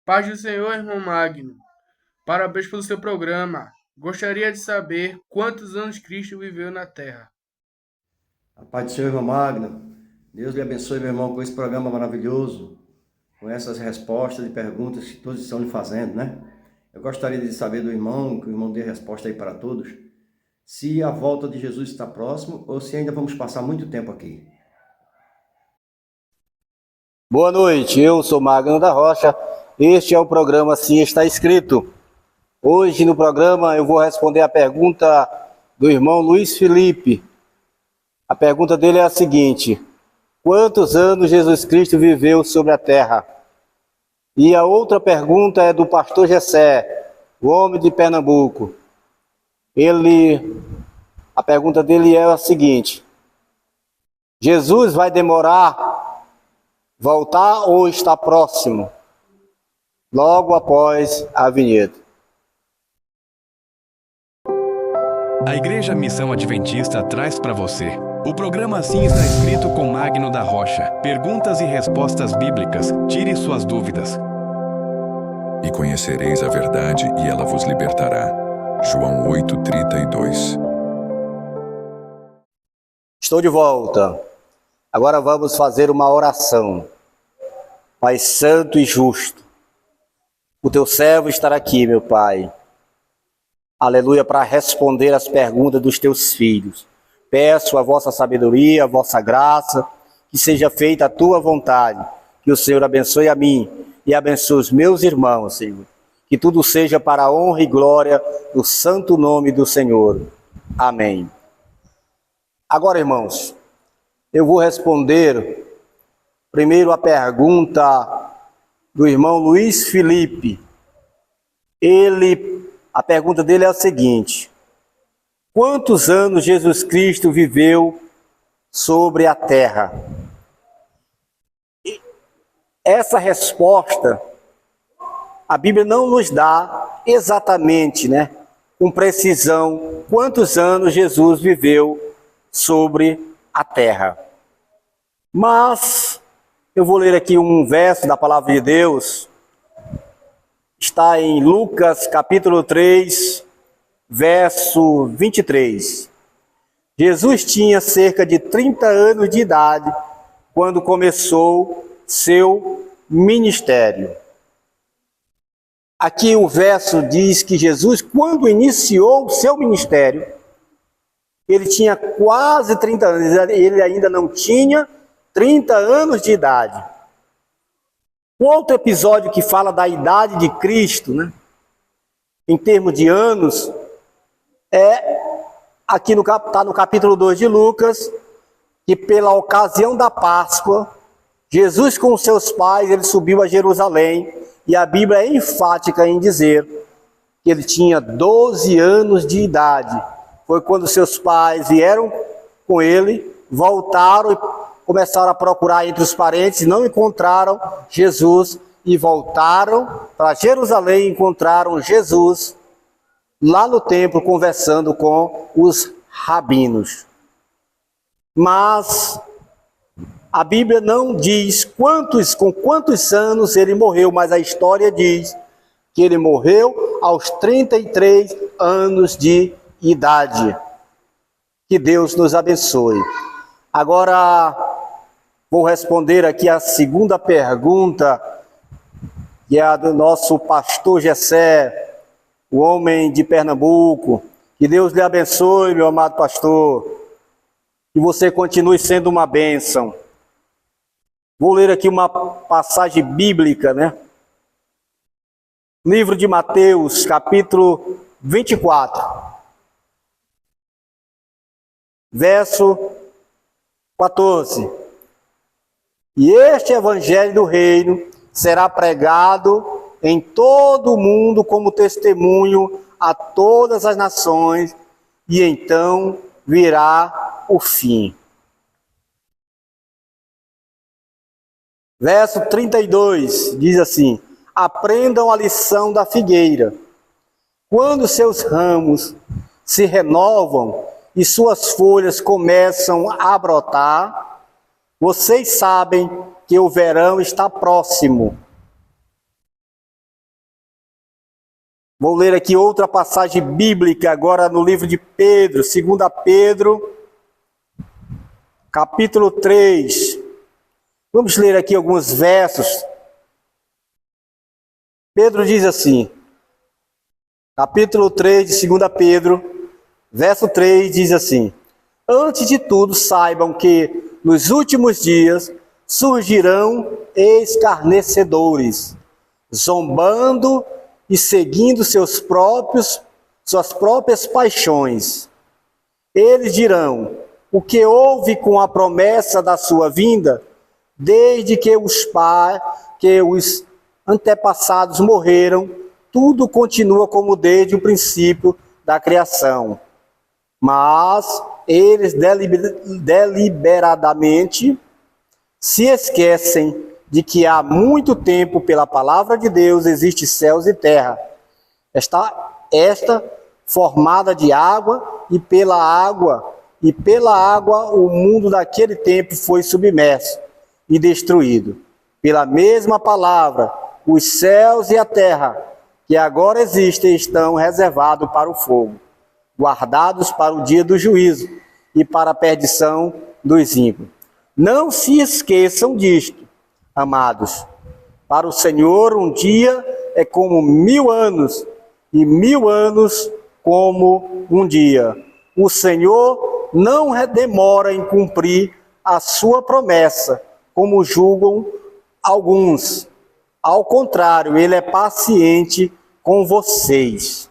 Paz do Senhor, irmão Magno. Parabéns pelo seu programa. Gostaria de saber quantos anos Cristo viveu na Terra. A paz do Senhor, irmão Magno. Deus lhe abençoe, meu irmão, com esse programa maravilhoso, com essas respostas e perguntas que todos estão lhe fazendo, né? Eu gostaria de saber do irmão, que o irmão dê a resposta aí para todos, se a volta de Jesus está próximo ou se ainda vamos passar muito tempo aqui. Boa noite, eu sou Magno da Rocha. Este é o programa Assim Está Escrito. Hoje no programa eu vou responder a pergunta do irmão Luiz Felipe. A pergunta dele é a seguinte: quantos anos Jesus Cristo viveu sobre a terra? E a outra pergunta é do pastor Gessé, o homem de Pernambuco. A pergunta dele é a seguinte: Jesus vai demorar voltar ou está próximo? Logo após a vinheta. A Igreja Missão Adventista traz para você o programa Assim Está Escrito com Magno da Rocha. Perguntas e respostas bíblicas. Tire suas dúvidas. E conhecereis a verdade, e ela vos libertará. João 8:32. Estou de volta. Agora vamos fazer uma oração. Pai santo e justo, o teu servo estará aqui, meu Pai. Aleluia, para responder as perguntas dos teus filhos. Peço a vossa sabedoria, a vossa graça, que seja feita a tua vontade. Que o Senhor abençoe a mim e abençoe os meus irmãos, Senhor. Que tudo seja para a honra e glória do santo nome do Senhor. Amém. Agora, irmãos, eu vou responder primeiro a pergunta do irmão Luiz Felipe. A pergunta dele é a seguinte: quantos anos Jesus Cristo viveu sobre a terra? Essa resposta, a Bíblia não nos dá exatamente, com precisão, quantos anos Jesus viveu sobre a terra. Mas eu vou ler aqui um verso da palavra de Deus. Está em Lucas capítulo 3, verso 23. Jesus tinha cerca de 30 anos de idade quando começou seu ministério. Aqui o verso diz que Jesus, quando iniciou o seu ministério, ele tinha quase 30 anos, ele ainda não tinha 30 anos de idade. Outro episódio que fala da idade de Cristo, em termos de anos, aqui está no capítulo 2 de Lucas, que pela ocasião da Páscoa, Jesus com seus pais, ele subiu a Jerusalém, e a Bíblia é enfática em dizer que ele tinha 12 anos de idade. Foi quando seus pais vieram com ele, voltaram e começaram a procurar entre os parentes, não encontraram Jesus e voltaram para Jerusalém e encontraram Jesus lá no templo conversando com os rabinos. Mas a Bíblia não diz com quantos anos ele morreu, mas a história diz que ele morreu aos 33 anos de idade. Que Deus nos abençoe. Agora vou responder aqui a segunda pergunta, que é a do nosso pastor Gessé, o homem de Pernambuco. Que Deus lhe abençoe, meu amado pastor. Que você continue sendo uma bênção. Vou ler aqui uma passagem bíblica, Livro de Mateus, capítulo 24. Verso 14. E este evangelho do reino será pregado em todo o mundo como testemunho a todas as nações, e então virá o fim. Verso 32 diz assim: aprendam a lição da figueira. Quando seus ramos se renovam e suas folhas começam a brotar, vocês sabem que o verão está próximo. Vou ler aqui outra passagem bíblica, agora no livro de Pedro, 2 Pedro, capítulo 3. Vamos ler aqui alguns versos. Pedro diz assim, capítulo 3 de 2 Pedro, verso 3 diz assim: antes de tudo, saibam que nos últimos dias surgirão escarnecedores, zombando e seguindo suas próprias paixões. Eles dirão: o que houve com a promessa da sua vinda, desde que os antepassados morreram, tudo continua como desde o princípio da criação. Mas eles deliberadamente se esquecem de que há muito tempo, pela palavra de Deus, existe céus e terra. Esta formada de água, e pela água o mundo daquele tempo foi submerso e destruído. Pela mesma palavra, os céus e a terra, que agora existem, estão reservados para o fogo, guardados para o dia do juízo e para a perdição dos ímpios. Não se esqueçam disto, amados. Para o Senhor, um dia é como 1000 anos, e 1000 anos como um dia. O Senhor não demora em cumprir a sua promessa, como julgam alguns. Ao contrário, ele é paciente com vocês.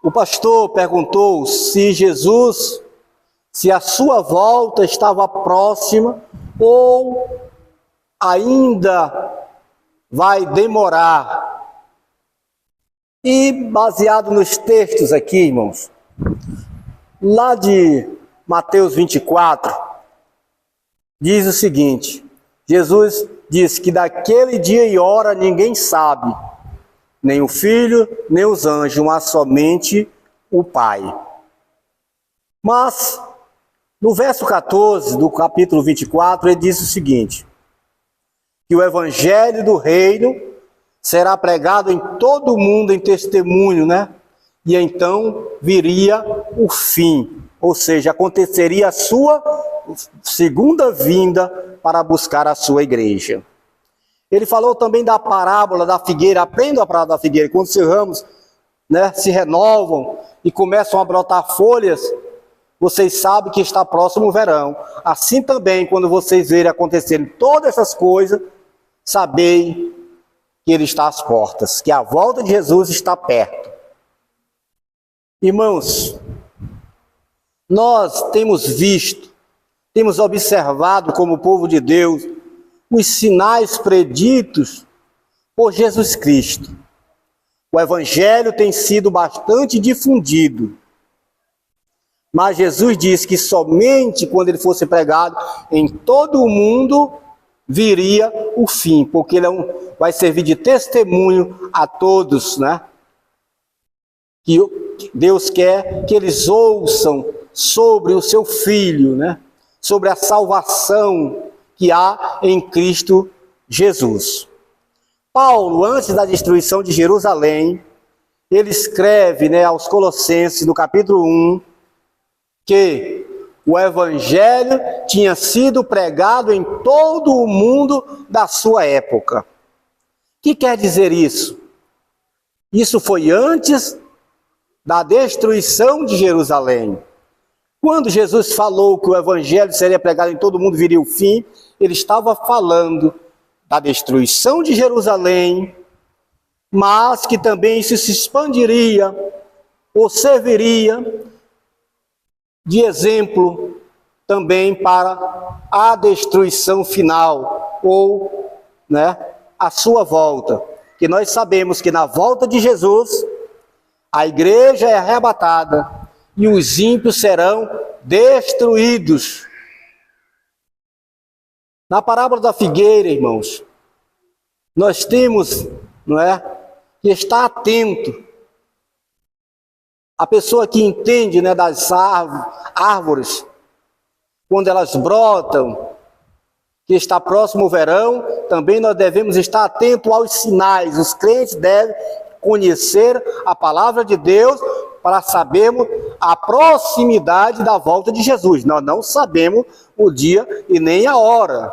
O pastor perguntou se a sua volta estava próxima ou ainda vai demorar. E baseado nos textos aqui, irmãos, lá de Mateus 24, diz o seguinte: Jesus disse que daquele dia e hora ninguém sabe, nem o Filho, nem os anjos, mas somente o Pai. Mas, no verso 14 do capítulo 24, ele diz o seguinte: que o evangelho do reino será pregado em todo o mundo em testemunho, né? E então viria o fim, ou seja, aconteceria a sua segunda vinda para buscar a sua igreja. Ele falou também da parábola da figueira. Aprenda a parábola da figueira. Quando seus ramos, né, se renovam e começam a brotar folhas, vocês sabem que está próximo o verão. Assim também, quando vocês verem acontecerem todas essas coisas, sabei que ele está às portas, que a volta de Jesus está perto. Irmãos, nós temos visto, temos observado como povo de Deus os sinais preditos por Jesus Cristo. O evangelho tem sido bastante difundido, mas Jesus disse que somente quando ele fosse pregado em todo o mundo viria o fim, porque ele vai servir de testemunho a todos, né? Que Deus quer que eles ouçam sobre o seu Filho, né? Sobre a salvação que há em Cristo Jesus. Paulo, antes da destruição de Jerusalém, ele escreve, né, aos Colossenses, no capítulo 1, que o evangelho tinha sido pregado em todo o mundo da sua época. O que quer dizer isso? Isso foi antes da destruição de Jerusalém. Quando Jesus falou que o evangelho seria pregado em todo o mundo, viria o fim, ele estava falando da destruição de Jerusalém, mas que também isso se expandiria ou serviria de exemplo também para a destruição final, ou, né, a sua volta. Que nós sabemos que na volta de Jesus, a igreja é arrebatada e os ímpios serão destruídos. Na parábola da figueira, irmãos, nós temos, não é, que estar atento. A pessoa que entende, né, das árvores, quando elas brotam, que está próximo o verão, também nós devemos estar atentos aos sinais. Os crentes devem conhecer a palavra de Deus para sabermos a proximidade da volta de Jesus. Nós não sabemos o dia e nem a hora,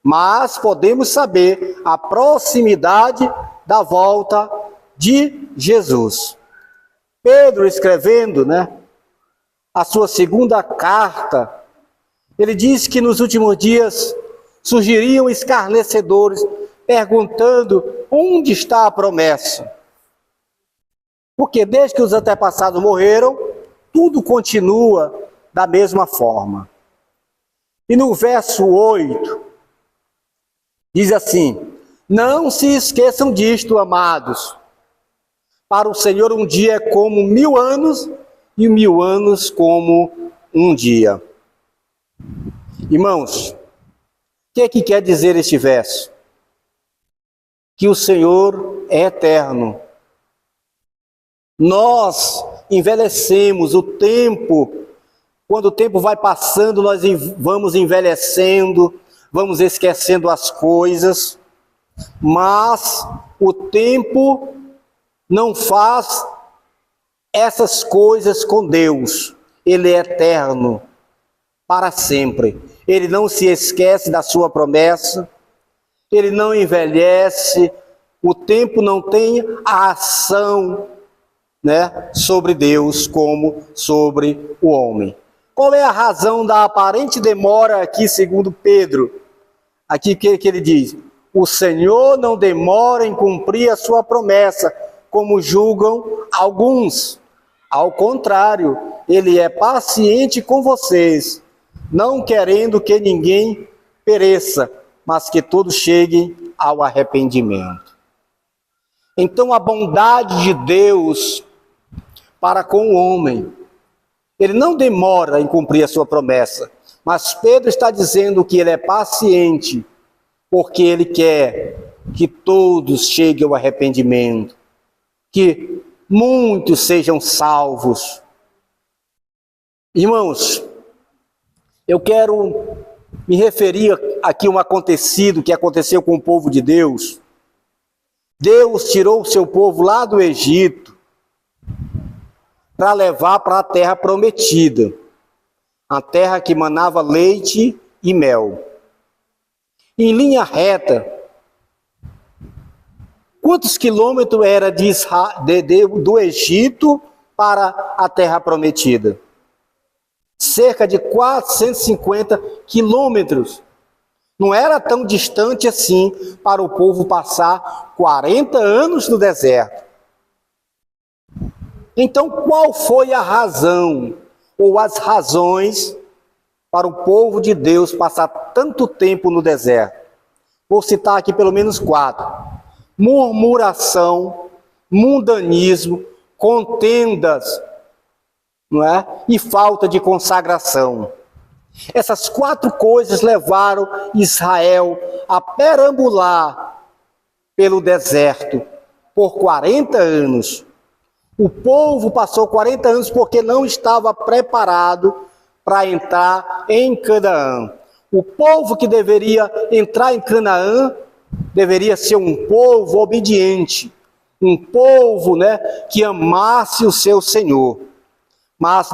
mas podemos saber a proximidade da volta de Jesus. Pedro, escrevendo, a sua segunda carta, ele diz que nos últimos dias surgiriam escarnecedores perguntando onde está a promessa. Porque desde que os antepassados morreram, tudo continua da mesma forma. E no verso 8, diz assim: não se esqueçam disto, amados. Para o Senhor um dia é como 1000 anos, e 1000 anos como um dia. Irmãos, o que é que quer dizer este verso? Que o Senhor é eterno. Nós envelhecemos, o tempo, quando o tempo vai passando, nós vamos envelhecendo, vamos esquecendo as coisas, mas o tempo não faz essas coisas com Deus. Ele é eterno, para sempre. Ele não se esquece da sua promessa, ele não envelhece, o tempo não tem a ação sobre Deus como sobre o homem. Qual é a razão da aparente demora aqui, segundo Pedro? Aqui que ele diz: o Senhor não demora em cumprir a sua promessa, como julgam alguns. Ao contrário, ele é paciente com vocês, não querendo que ninguém pereça, mas que todos cheguem ao arrependimento. Então a bondade de Deus para com o homem, ele não demora em cumprir a sua promessa, mas Pedro está dizendo que ele é paciente, porque ele quer que todos cheguem ao arrependimento, que muitos sejam salvos. Irmãos, eu quero me referir aqui a um acontecido que aconteceu com o povo de Deus. Deus tirou o seu povo lá do Egito para levar para a terra prometida, a terra que manava leite e mel. Em linha reta, quantos quilômetros era do Egito para a terra prometida? Cerca de 450 quilômetros. Não era tão distante assim para o povo passar 40 anos no deserto. Então, qual foi a razão, ou as razões, para o povo de Deus passar tanto tempo no deserto? Vou citar aqui pelo menos 4. Murmuração, mundanismo, contendas, e falta de consagração. Essas 4 coisas levaram Israel a perambular pelo deserto por 40 anos. O povo passou 40 anos porque não estava preparado para entrar em Canaã. O povo que deveria entrar em Canaã deveria ser um povo obediente, um povo que amasse o seu Senhor. Mas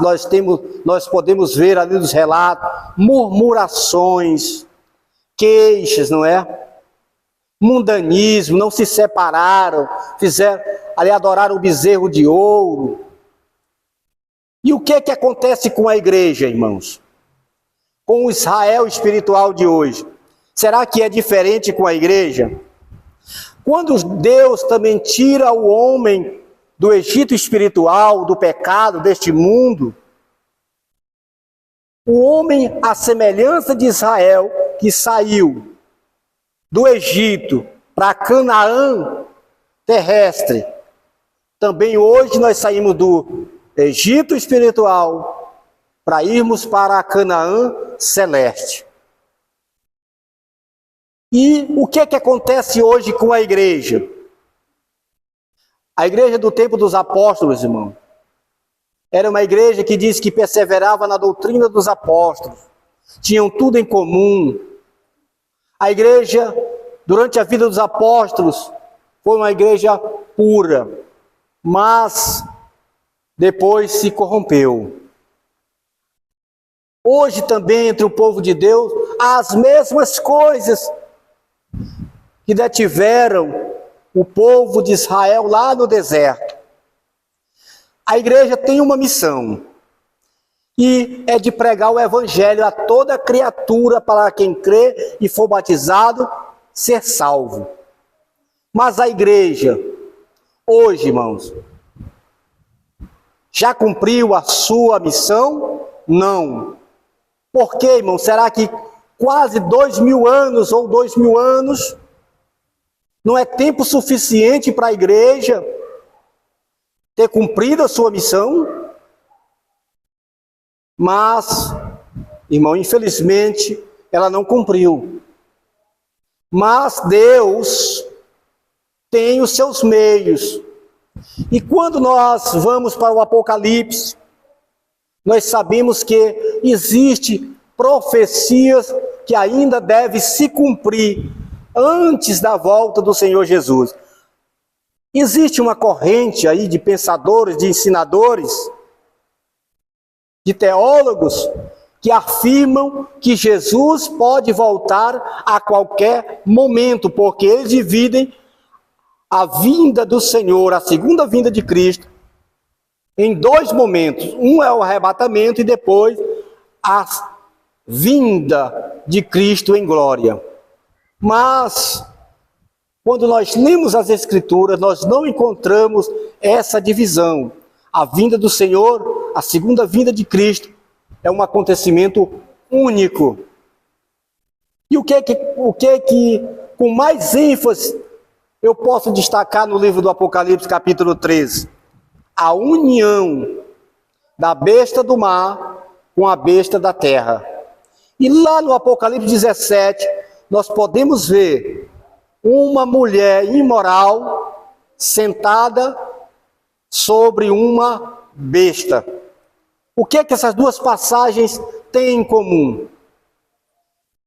nós podemos ver ali nos relatos murmurações, queixas, mundanismo, não se separaram, fizeram ali adorar o bezerro de ouro. E o que é que acontece com a igreja, irmãos? Com o Israel espiritual de hoje? Será que é diferente com a igreja? Quando Deus também tira o homem do Egito espiritual, do pecado deste mundo, o homem, à semelhança de Israel, que saiu do Egito para Canaã terrestre, também hoje nós saímos do Egito espiritual para irmos para a Canaã celeste. E o que é que acontece hoje com a igreja? A igreja do tempo dos apóstolos, irmão, era uma igreja que diz que perseverava na doutrina dos apóstolos, tinham tudo em comum, A igreja, durante a vida dos apóstolos, foi uma igreja pura, mas depois se corrompeu. Hoje também, entre o povo de Deus, há as mesmas coisas que detiveram o povo de Israel lá no deserto. A igreja tem uma missão, e é de pregar o evangelho a toda criatura, para quem crê e for batizado, ser salvo. Mas a igreja, hoje, irmãos, já cumpriu a sua missão? Não. Por quê, irmão? Será que quase 2000 anos ou 2000 anos não é tempo suficiente para a igreja ter cumprido a sua missão? Mas, irmão, infelizmente, ela não cumpriu. Mas Deus tem os seus meios. E quando nós vamos para o Apocalipse, nós sabemos que existe profecias que ainda devem se cumprir antes da volta do Senhor Jesus. Existe uma corrente aí de pensadores, de ensinadores, de teólogos, que afirmam que Jesus pode voltar a qualquer momento, porque eles dividem a vinda do Senhor, a segunda vinda de Cristo, em dois momentos. Um é o arrebatamento e depois a vinda de Cristo em glória. Mas, quando nós lemos as Escrituras, nós não encontramos essa divisão. A vinda do Senhor, a segunda vinda de Cristo, é um acontecimento único. E o que com mais ênfase, eu posso destacar no livro do Apocalipse, capítulo 13? A união da besta do mar com a besta da terra. E lá no Apocalipse 17, nós podemos ver uma mulher imoral sentada sobre uma besta. O que é que essas duas passagens têm em comum?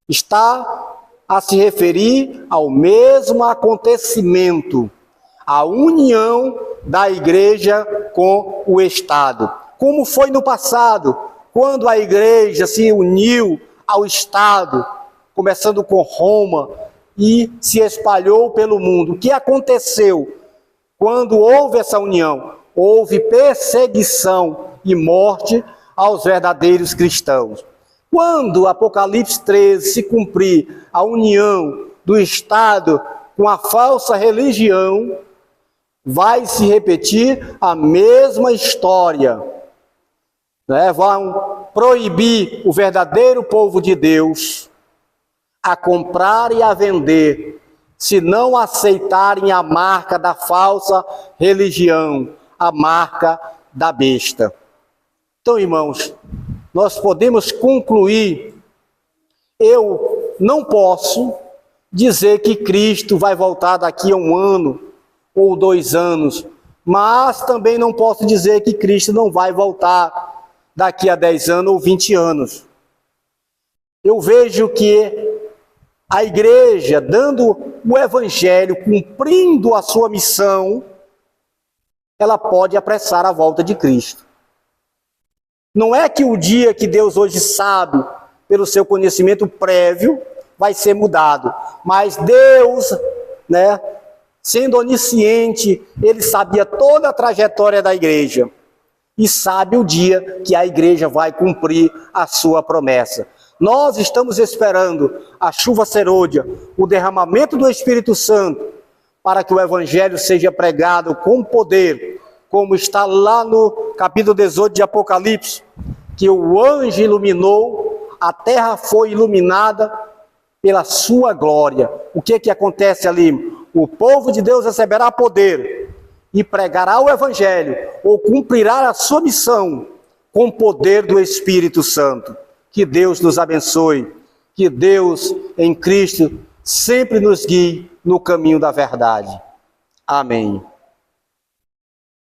Está a se referir ao mesmo acontecimento, a união da igreja com o Estado. Como foi no passado, quando a igreja se uniu ao Estado, começando com Roma, e se espalhou pelo mundo. O que aconteceu quando houve essa união? Houve perseguição e morte aos verdadeiros cristãos. Quando Apocalipse 13 se cumprir a união do Estado com a falsa religião, vai se repetir a mesma história. Vão proibir o verdadeiro povo de Deus a comprar e a vender, se não aceitarem a marca da falsa religião, a marca da besta. Então, irmãos, nós podemos concluir, eu não posso dizer que Cristo vai voltar daqui a 1 ano ou 2 anos, mas também não posso dizer que Cristo não vai voltar daqui a 10 anos ou 20 anos. Eu vejo que a igreja, dando o evangelho, cumprindo a sua missão, ela pode apressar a volta de Cristo. Não é que o dia que Deus hoje sabe, pelo seu conhecimento prévio, vai ser mudado. Mas Deus, sendo onisciente, Ele sabia toda a trajetória da igreja. E sabe o dia que a igreja vai cumprir a sua promessa. Nós estamos esperando a chuva serôdia, o derramamento do Espírito Santo, para que o evangelho seja pregado com poder, como está lá no capítulo 18 de Apocalipse, que o anjo iluminou, a terra foi iluminada pela sua glória. O que acontece ali? O povo de Deus receberá poder e pregará o evangelho, ou cumprirá a sua missão com o poder do Espírito Santo. Que Deus nos abençoe, que Deus em Cristo sempre nos guie no caminho da verdade. Amém.